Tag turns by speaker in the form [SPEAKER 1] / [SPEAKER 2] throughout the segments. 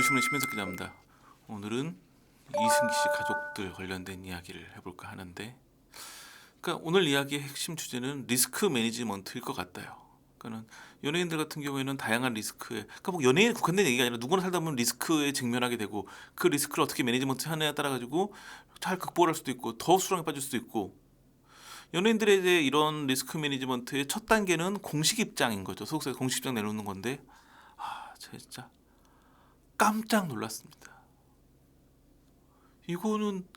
[SPEAKER 1] 뉴스룸의 심현석 기자입니다. 오늘은 이승기 씨 가족들 관련된 이야기를 해볼까 하는데, 그러니까 오늘 이야기의 핵심 주제는 리스크 매니지먼트일 것 같아요. 그러니까는 연예인들 같은 경우에는 다양한 리스크에, 그러니까 뭐 연예인 국한된 얘기가 아니라 누구나 살다 보면 리스크에 직면하게 되고 그 리스크를 어떻게 매니지먼트 하느냐에 따라 가지고 잘 극복할 수도 있고 더 수렁에 빠질 수도 있고, 연예인들에 대해 이런 리스크 매니지먼트의 첫 단계는 공식 입장인 거죠. 소속사에서 공식 입장 내놓는 건데, 진짜 깜짝 놀랐습니다. 이거는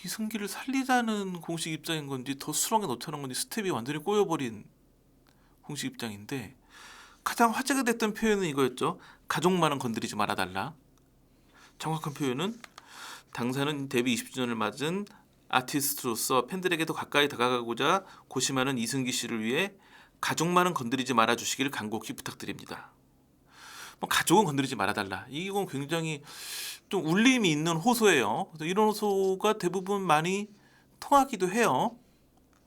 [SPEAKER 1] 이승기를 살리자는 공식 입장인 건지 더 수렁에 넣자는 건지 스텝이 완전히 꼬여버린 공식 입장인데, 가장 화제가 됐던 표현은 이거였죠. 가족만은 건드리지 말아달라. 정확한 표현은 당사는 데뷔 20주년을 맞은 아티스트로서 팬들에게 더 가까이 다가가고자 고심하는 이승기 씨를 위해 가족만은 건드리지 말아주시길 간곡히 부탁드립니다. 가족은 건드리지 말아달라. 이건 굉장히 좀 울림이 있는 호소예요. 그래서 이런 호소가 대부분 많이 통하기도 해요.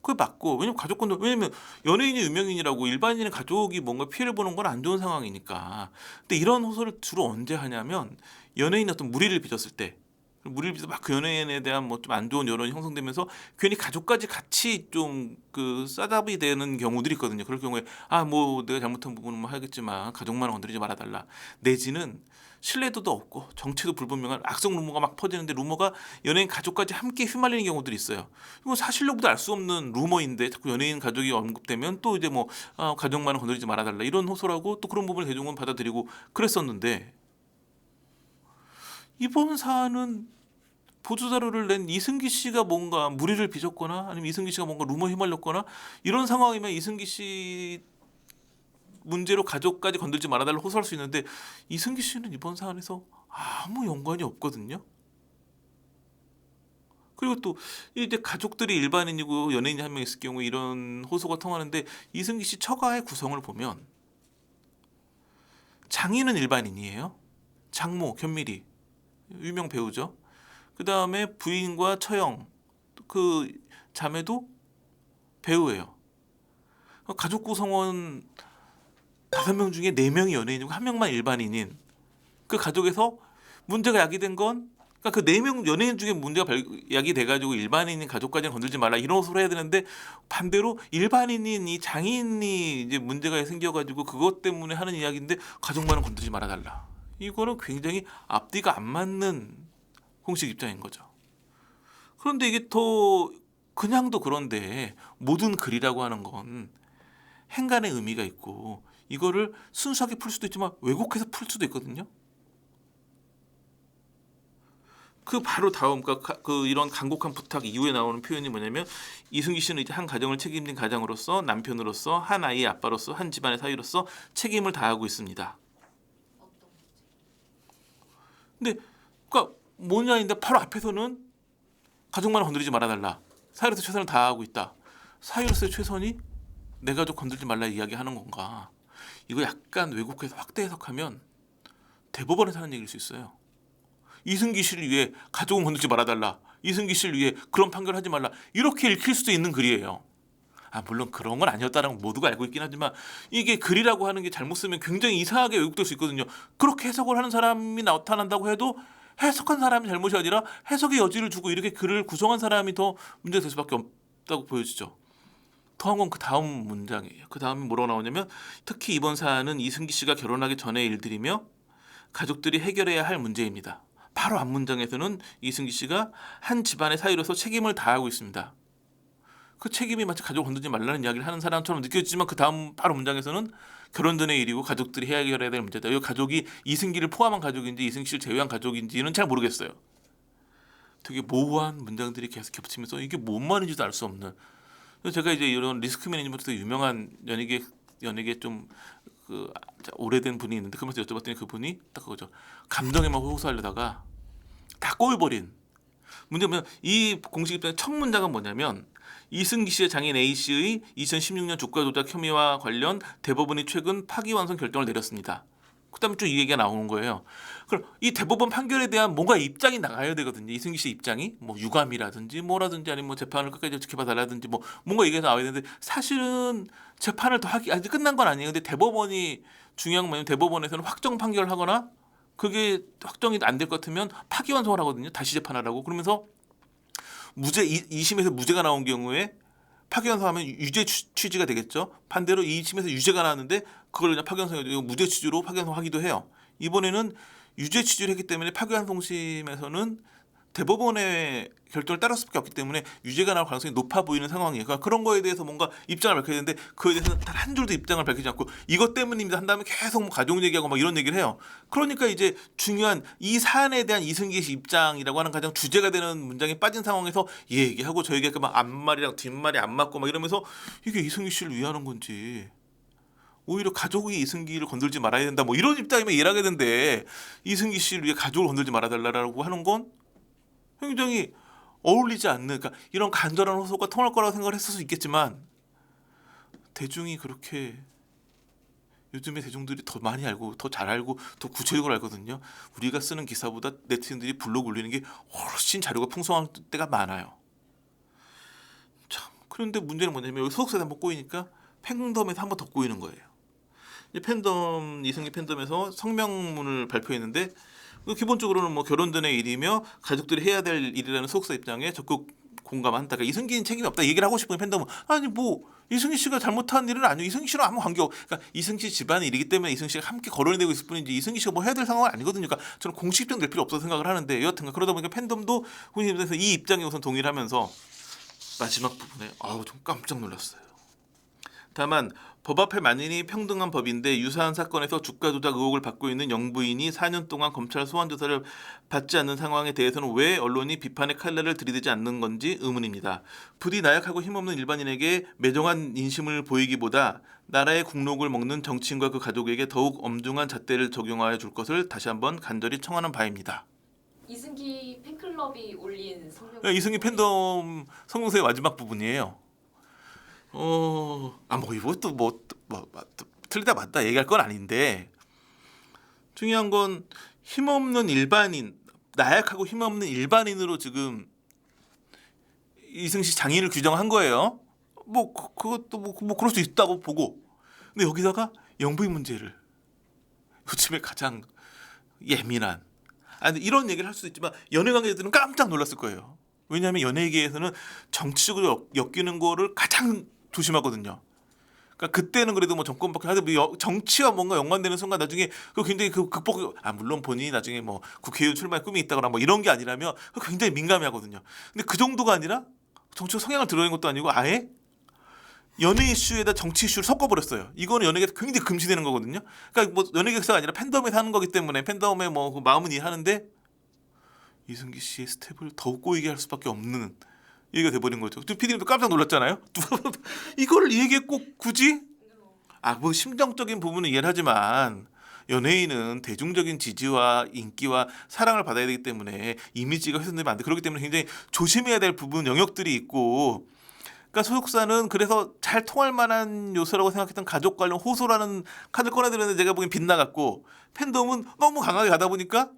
[SPEAKER 1] 그게 맞고, 왜냐면 연예인이 유명인이라고 일반인의 가족이 뭔가 피해를 보는 건 안 좋은 상황이니까. 근데 이런 호소를 주로 언제 하냐면 연예인이 어떤 무리를 빚었을 때, 무리를 빚어서 막 그 연예인에 대한 뭐 좀 안 좋은 여론이 형성되면서 괜히 가족까지 같이 좀 그 싸잡이 되는 경우들이 있거든요. 그럴 경우에 뭐 내가 잘못한 부분은 뭐 하겠지만 가족만 건드리지 말아달라. 내지는 신뢰도도 없고 정체도 불분명한 악성 루머가 막 퍼지는데, 루머가 연예인 가족까지 함께 휘말리는 경우들이 있어요. 이건 사실로부터 알 수 없는 루머인데 자꾸 연예인 가족이 언급되면 또 이제 뭐 가족만은 건드리지 말아달라 이런 호소라고, 또 그런 부분을 대중은 받아들이고 그랬었는데, 이번 사안은 보도자료를 낸 이승기 씨가 뭔가 무리를 빚었거나 아니면 이승기 씨가 뭔가 루머에 휘말렸거나 이런 상황이면 이승기 씨 문제로 가족까지 건들지 말아달라고 호소할 수 있는데, 이승기 씨는 이번 사안에서 아무 연관이 없거든요. 그리고 또 이제 가족들이 일반인이고 연예인이 한 명 있을 경우 이런 호소가 통하는데, 이승기 씨 처가의 구성을 보면 장인은 일반인이에요. 장모 견미리 유명 배우죠. 그 다음에 부인과 처형 그 자매도 배우예요. 가족 구성원 5명 중에 4명이 연예인이고 1명만 일반인인 그 가족에서 문제가 야기된 건, 그러니까 그 4명 연예인 중에 문제가 야기돼가지고 일반인인 가족까지는 건들지 말라 이런 소리 해야 되는데, 반대로 일반인인 이 장인이 이제 문제가 생겨가지고 그것 때문에 하는 이야기인데 가족만은 건들지 말아달라. 이거는 굉장히 앞뒤가 안 맞는 공식 입장인 거죠. 그런데 이게 더 그냥도 그런데, 모든 글이라고 하는 건 행간의 의미가 있고 이거를 순수하게 풀 수도 있지만 왜곡해서 풀 수도 있거든요. 그 바로 다음 그 이런 간곡한 부탁 이후에 나오는 표현이 뭐냐면, 이승기 씨는 이제 한 가정을 책임진 가장으로서, 남편으로서, 한 아이의 아빠로서, 한 집안의 사위로서 책임을 다하고 있습니다. 근데 그러니까 뭐냐인데 바로 앞에서는 가족만 건드리지 말아달라. 사위로서 최선을 다하고 있다. 사위로서의 최선이 내 가족 건들지 말라 이야기하는 건가? 이거 약간 왜곡해서 확대 해석하면 대법원에서 하는 얘기일 수 있어요. 이승기 씨를 위해 가족은 건들지 말아달라. 이승기 씨를 위해 그런 판결하지 말라. 이렇게 읽힐 수도 있는 글이에요. 물론 그런 건 아니었다는 건 모두가 알고 있긴 하지만, 이게 글이라고 하는 게 잘못 쓰면 굉장히 이상하게 왜곡될 수 있거든요. 그렇게 해석을 하는 사람이 나타난다고 해도 해석한 사람이 잘못이 아니라 해석의 여지를 주고 이렇게 글을 구성한 사람이 더 문제가 될 수밖에 없다고 보여지죠. 더한 건 그 다음 문장이에요. 그 다음에 뭐라고 나오냐면, 특히 이번 사안은 이승기 씨가 결혼하기 전의 일들이며 가족들이 해결해야 할 문제입니다. 바로 앞 문장에서는 이승기 씨가 한 집안의 사위로서 책임을 다하고 있습니다. 그 책임이 마치 가족을 건들지 말라는 이야기를 하는 사람처럼 느껴지지만, 그 다음 바로 문장에서는 결혼 전의 일이고 가족들이 해결해야 될 문제다. 이 가족이 이승기를 포함한 가족인지 이승기 씨를 제외한 가족인지는 잘 모르겠어요. 되게 모호한 문장들이 계속 겹치면서 이게 뭔 말인지도 알 수 없는. 그래서 제가 이제 이런 리스크 매니지먼트 유명한 연예계 좀 그 오래된 분이 있는데, 그러면서 여쭤봤더니 그분이 딱 그거죠. 감정에만 호소하려다가 다 꼬여버린. 문제는 이 공식 입장의 첫 문장은 뭐냐면, 이승기 씨의 장인 A 씨의 2016년 주가 조작 혐의와 관련 대법원이 최근 파기환송 결정을 내렸습니다. 그다음에 쭉 이 얘기가 나오는 거예요. 그럼 이 대법원 판결에 대한 뭔가 입장이 나가야 되거든요. 이승기 씨 입장이 뭐 유감이라든지 뭐라든지 아니면 뭐 재판을 끝까지 지켜봐 달라든지 뭐 뭔가 얘기가 나와야 되는데, 사실은 재판을 더 하기 아직 끝난 건 아니에요. 근데 대법원이 중요한 건 뭐냐면, 대법원에서는 확정 판결을 하거나 그게 확정이 안 될 것 같으면 파기환송을 하거든요. 다시 재판하라고. 그러면서 무죄 2심에서 무죄가 나온 경우에 파기환송하면 유죄 취지가 되겠죠. 반대로 2심에서 유죄가 나왔는데 그걸 그냥 파기환송해도 무죄 취지로 파기환송하기도 해요. 이번에는 유죄 취지를 했기 때문에 파기환송심에서는 대법원의 결정을 따를 수밖에 없기 때문에 유죄가 나올 가능성이 높아 보이는 상황이에요. 그러니까 그런 거에 대해서 뭔가 입장을 밝혀야 되는데 그에 대해서는 단 한 줄도 입장을 밝히지 않고 이것 때문입니다 한다면 계속 뭐 가족 얘기하고 막 이런 얘기를 해요. 그러니까 이제 중요한 이 사안에 대한 이승기 씨 입장이라고 하는 가장 주제가 되는 문장에 빠진 상황에서 얘기하고 저 얘기하고 막 앞말이랑 뒷말이 안 맞고 막 이러면서 이게 이승기 씨를 위하는 건지 오히려 가족이 이승기를 건들지 말아야 된다 뭐 이런 입장이면 이해를 하겠는데 이승기 씨를 위해 가족을 건들지 말아달라고 하는 건 굉장히 어울리지 않는 그러니까 이런 간절한 호소가 통할 거라고 생각을 했을 수 있겠지만 대중이 그렇게 요즘에 대중들이 더 많이 알고 더 잘 알고 더 구체적으로 알거든요. 우리가 쓰는 기사보다 네티즌들이 블로그 올리는 게 훨씬 자료가 풍성한 때가 많아요. 참 그런데 문제는 뭐냐면 여기 소속사에 한번 꼬이니까 팬덤에서 한번 더 꼬이는 거예요. 이 팬덤 이승기 팬덤에서 성명문을 발표했는데 기본적으로는 뭐 결혼 전의 일이며 가족들이 해야 될 일이라는 소속사 입장에 적극 공감한다. 그러니까 이승기는 책임이 없다 얘기를 하고 싶은 팬덤은 아니 뭐 이승기 씨가 잘못한 일은 아니고 이승기 씨랑 아무 관계 없. 그러니까 이승기 씨 집안의 일이기 때문에 이승기 씨가 함께 거론이 되고 있을 뿐이지 이승기 씨가 뭐 해야 될 상황은 아니거든요. 그러니까 저는 공식 입장 낼 필요 없다고 생각을 하는데 여하튼 그러다 보니까 팬덤도 본인에서 이 입장에 우선 동의를 하면서 마지막 부분에 아우 좀 깜짝 놀랐어요. 다만 법 앞에 만인이 평등한 법인데 유사한 사건에서 주가 조작 의혹을 받고 있는 영부인이 4년 동안 검찰 소환 조사를 받지 않는 상황에 대해서는 왜 언론이 비판의 칼날을 들이대지 않는 건지 의문입니다. 부디 나약하고 힘없는 일반인에게 매정한 인심을 보이기보다 나라의 국록을 먹는 정치인과 그 가족에게 더욱 엄중한 잣대를 적용하여 줄 것을 다시 한번 간절히 청하는 바입니다.
[SPEAKER 2] 이승기 팬클럽이 올린 성명.
[SPEAKER 1] 이승기 팬덤 성명서의 마지막 부분이에요. 뭐 이것도 뭐 틀리다 맞다 얘기할 건 아닌데 중요한 건 힘없는 일반인 나약하고 힘없는 일반인으로 지금 이승기 장인을 규정한 거예요. 뭐 그것도 뭐 그럴 수 있다고 보고 근데 여기다가 영부인 문제를 요즘에 가장 예민한 아니 이런 얘기를 할 수도 있지만 연예 관계자들은 깜짝 놀랐을 거예요. 왜냐하면 연예계에서는 정치적으로 엮이는 거를 가장 조심하거든요. 그러니까 그때는 그래도 뭐 정권 바뀌 하는데 정치와 뭔가 연관되는 순간 나중에 그 굉장히 그 극복 물론 본인이 나중에 뭐 국회의원 출마의 꿈이 있다거나 뭐 이런 게 아니라면 굉장히 민감해하거든요. 근데 그 정도가 아니라 정치적 성향을 드러낸 것도 아니고 아예 연예 이슈에다 정치 이슈를 섞어버렸어요. 이거는 연예계에서 굉장히 금지되는 거거든요. 그러니까 뭐 연예계가 아니라 팬덤에서 하는 거기 때문에 팬덤의 뭐 그 마음은 이해하는데 이승기 씨의 스텝을 더욱 꼬이게 할 수밖에 없는 얘기가 돼버린 거죠. PD님도 깜짝 놀랐잖아요. 이거를 이 얘기에 꼭 굳이? 뭐 심정적인 부분은 이해를 하지만 연예인은 대중적인 지지와 인기와 사랑을 받아야 되기 때문에 이미지가 훼손되면 안 돼. 그렇기 때문에 굉장히 조심해야 될 부분 영역들이 있고 그러니까 소속사는 그래서 잘 통할 만한 요소라고 생각했던 가족 관련 호소라는 카드를 꺼내드렸는데 제가 보기엔 빗나갔고 팬덤은 너무 강하게 가다 보니까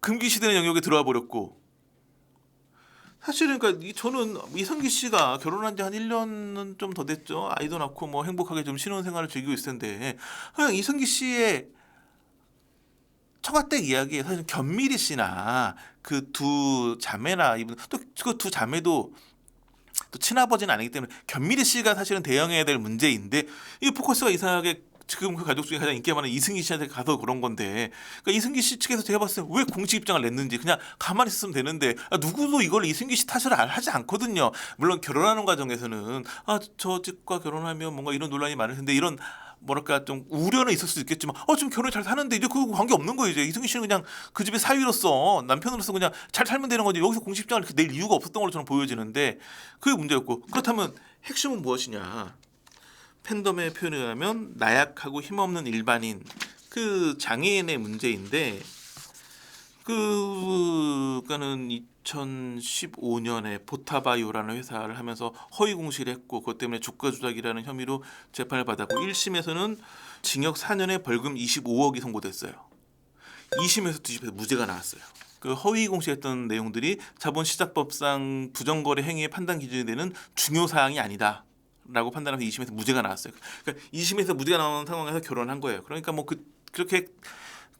[SPEAKER 1] 금기시되는 영역에 들어와 버렸고 사실은 그러니까 저는 이승기 씨가 결혼한 지 한 1년은 좀 더 됐죠. 아이도 낳고 뭐 행복하게 좀 신혼생활을 즐기고 있을 텐데 그냥 이승기 씨의 처가댁 이야기에 사실 견미리 씨나 그 두 자매나 이분 또 그 두 자매도 또 친아버지는 아니기 때문에 견미리 씨가 사실은 대응해야 될 문제인데 이 포커스가 이상하게 지금 그 가족 중에 가장 인기가 많은 이승기 씨한테 가서 그런 건데 그러니까 이승기 씨 측에서 제가 봤을 때 왜 공식 입장을 냈는지 그냥 가만히 있으면 되는데 누구도 이걸 이승기 씨 탓을 하지 않거든요. 물론 결혼하는 과정에서는 저 집과 결혼하면 뭔가 이런 논란이 많을 텐데 이런 뭐랄까 좀 우려는 있을 수도 있겠지만 지금 결혼 잘 사는데 이제 그 관계 없는 거예요. 이제 이승기 씨는 그냥 그 집의 사위로서 남편으로서 그냥 잘 살면 되는 거지 여기서 공식 입장을 낼 이유가 없었던 걸로 저는 보여지는데 그게 문제였고 그렇다면 핵심은 무엇이냐? 팬덤의 표현에 의하면 나약하고 힘없는 일반인 그 장애인의 문제인데 그거는 2015년에 보타바이오라는 회사를 하면서 허위 공시를 했고 그것 때문에 주가 조작이라는 혐의로 재판을 받았고 1심에서는 징역 4년에 벌금 25억이 선고됐어요. 2심에서 뒤집혀서 무죄가 나왔어요. 그 허위 공시했던 내용들이 자본시장법상 부정거래 행위의 판단 기준이 되는 중요 사항이 아니다. 라고 판단해서 2심에서 무죄가 나왔어요. 그러니까 2심에서 무죄가 나오는 상황에서 결혼한 거예요. 그러니까 뭐 그렇게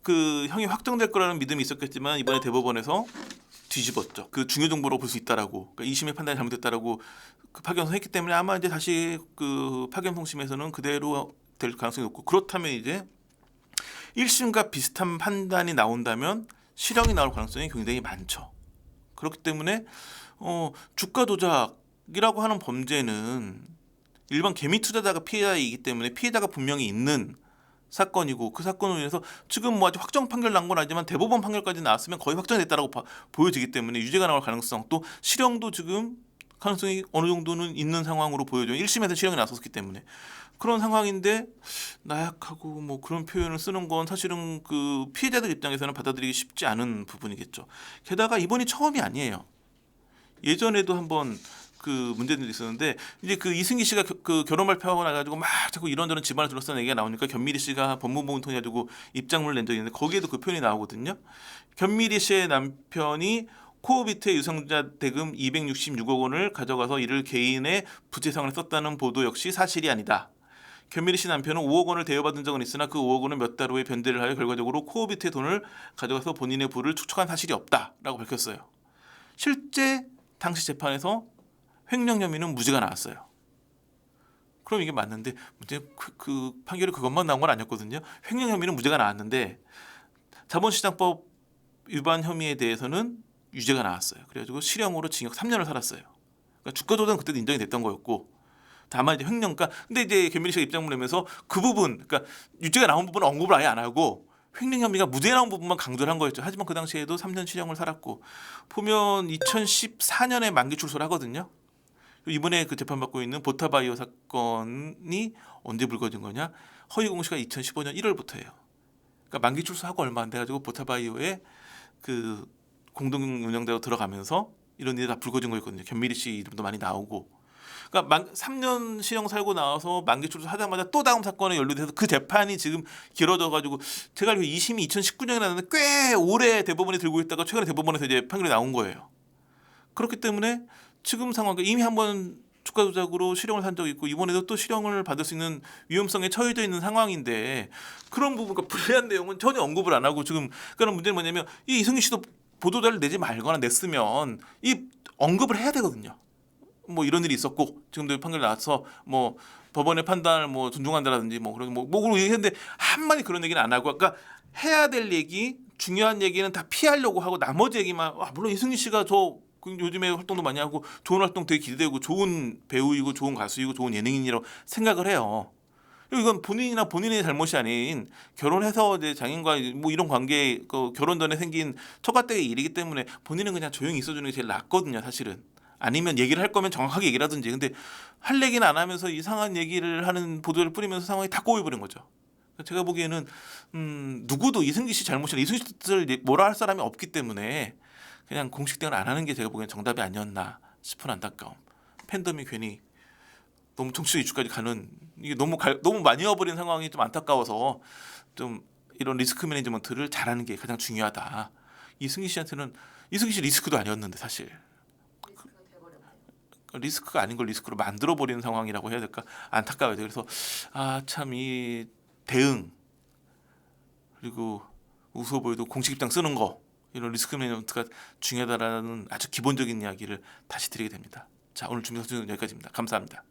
[SPEAKER 1] 그 형이 확정될 거라는 믿음이 있었겠지만 이번에 대법원에서 뒤집었죠. 그 중요 정보로 볼 수 있다라고. 그러니까 2심의 판단이 잘못됐다라고 그 파기환송했기 때문에 아마 이제 다시 그 파기환송심에서는 그대로 될 가능성이 높고, 그렇다면 이제 1심과 비슷한 판단이 나온다면 실형이 나올 가능성이 굉장히 많죠. 그렇기 때문에 주가 조작이라고 하는 범죄는 일반 개미 투자자가 피해자이기 때문에 피해자가 분명히 있는 사건이고, 그 사건으로 인해서 지금 뭐 아직 확정 판결 난 건 아니지만 대법원 판결까지 나왔으면 거의 확정됐다라고 보여지기 때문에 유죄가 나올 가능성, 또 실형도 지금 가능성이 어느 정도는 있는 상황으로 보여져요. 1심에서 실형이 나섰기 때문에. 그런 상황인데 나약하고 뭐 그런 표현을 쓰는 건 사실은 그 피해자들 입장에서는 받아들이기 쉽지 않은 부분이겠죠. 게다가 이번이 처음이 아니에요. 예전에도 한번 그 문제들이 있었는데, 이제 그 이승기 씨가 그 결혼 발표하고 나가지고 막 자꾸 이런저런 집안을 둘러싸는 얘기가 나오니까 견미리 씨가 법무부문 통해 가지고 입장문을 낸 적이 있는데, 거기에도 그 표현이 나오거든요. 견미리 씨의 남편이 코오비트의 유상자 대금 266억 원을 가져가서 이를 개인의 부채상을 썼다는 보도 역시 사실이 아니다. 견미리 씨 남편은 5억 원을 대여받은 적은 있으나 그 5억 원은 몇 달 후에 변제를 하여 결과적으로 코오비트의 돈을 가져가서 본인의 부를 축적한 사실이 없다라고 밝혔어요. 실제 당시 재판에서 횡령 혐의는 무죄가 나왔어요. 그럼 이게 맞는데, 문제 그 판결이 그것만 나온 건 아니었거든요. 횡령 혐의는 무죄가 나왔는데 자본시장법 위반 혐의에 대해서는 유죄가 나왔어요. 그래가지고 실형으로 징역 3년을 살았어요. 그러니까 주가 조작은 그때도 인정이 됐던 거였고, 다만 이제 횡령가, 근데 이제 견미리 씨가 입장문 내면서 그 부분, 그러니까 유죄가 나온 부분은 언급을 아예 안 하고 횡령 혐의가 무죄 나온 부분만 강조를 한 거였죠. 하지만 그 당시에도 3년 실형을 살았고, 보면 2014년에 만기 출소를 하거든요. 이번에 그 재판받고 있는 보타바이오 사건이 언제 불거진 거냐? 허위 공시가 2015년 1월부터예요. 그러니까 만기 출소하고 얼마 안 돼가지고 보타바이오에 그 공동 운영자로 들어가면서 이런 일이 다 불거진 거였거든요. 견미리 씨 이름도 많이 나오고. 그러니까 3년 실형 살고 나와서 만기 출소하자마자 또 다음 사건에 연루돼서 그 재판이 지금 길어져가지고, 제가 알기로 2심이 2019년에 나왔는데 꽤 오래 대법원에 들고 있다가 최근에 대법원에서 이제 판결이 나온 거예요. 그렇기 때문에 지금 상황, 이미 한번 주가 조작으로 실형을 산 적이 있고 이번에도 또 실형을 받을 수 있는 위험성에 처해져 있는 상황인데, 그런 부분, 그러니까 불리한 내용은 전혀 언급을 안 하고 지금, 그런 문제는 뭐냐면 이 이승기 씨도 보도자를 내지 말거나 냈으면 이 언급을 해야 되거든요. 뭐 이런 일이 있었고 지금도 판결 나와서 뭐 법원의 판단을 뭐 존중한다라든지 뭐 그런 뭐 그런 얘기했는데 한마디 그런 얘기는 안 하고, 그러니까 해야 될 얘기, 중요한 얘기는 다 피하려고 하고 나머지 얘기만, 물론 이승기 씨가 요즘에 활동도 많이 하고 좋은 활동 되게 기대되고 좋은 배우이고 좋은 가수이고 좋은 예능인이라고 생각을 해요. 이건 본인이나 본인의 잘못이 아닌 결혼해서 이제 장인과 뭐 이런 관계, 그 결혼 전에 생긴 처가댁의 일이기 때문에 본인은 그냥 조용히 있어주는 게 제일 낫거든요, 사실은. 아니면 얘기를 할 거면 정확하게 얘기를 하든지. 근데 할 얘기는 안 하면서 이상한 얘기를 하는 보도를 뿌리면서 상황이 다 꼬여버린 거죠. 제가 보기에는 누구도 이승기 씨 잘못이나 이승기 씨를 뭐라 할 사람이 없기 때문에 그냥 공식 대응을 안 하는 게 제가 보기엔 정답이 아니었나 싶은 안타까움. 팬덤이 괜히 너무 정치 이슈까지 가는, 이게 너무 많이 와버린 상황이 좀 안타까워서 좀 이런 리스크 매니지먼트를 잘하는 게 가장 중요하다. 이승기 씨한테는, 이승기 씨 리스크도 아니었는데 사실
[SPEAKER 2] 리스크가 돼버렸네요.
[SPEAKER 1] 리스크가 아닌 걸 리스크로 만들어 버리는 상황이라고 해야 될까, 안타까워요. 그래서 참 이 대응, 그리고 우스워 보여도 공식 입장 쓰는 거, 이런 리스크 매니지먼트가 중요하다라는 아주 기본적인 이야기를 다시 드리게 됩니다. 자, 오늘 준비한 소식은 여기까지입니다. 감사합니다.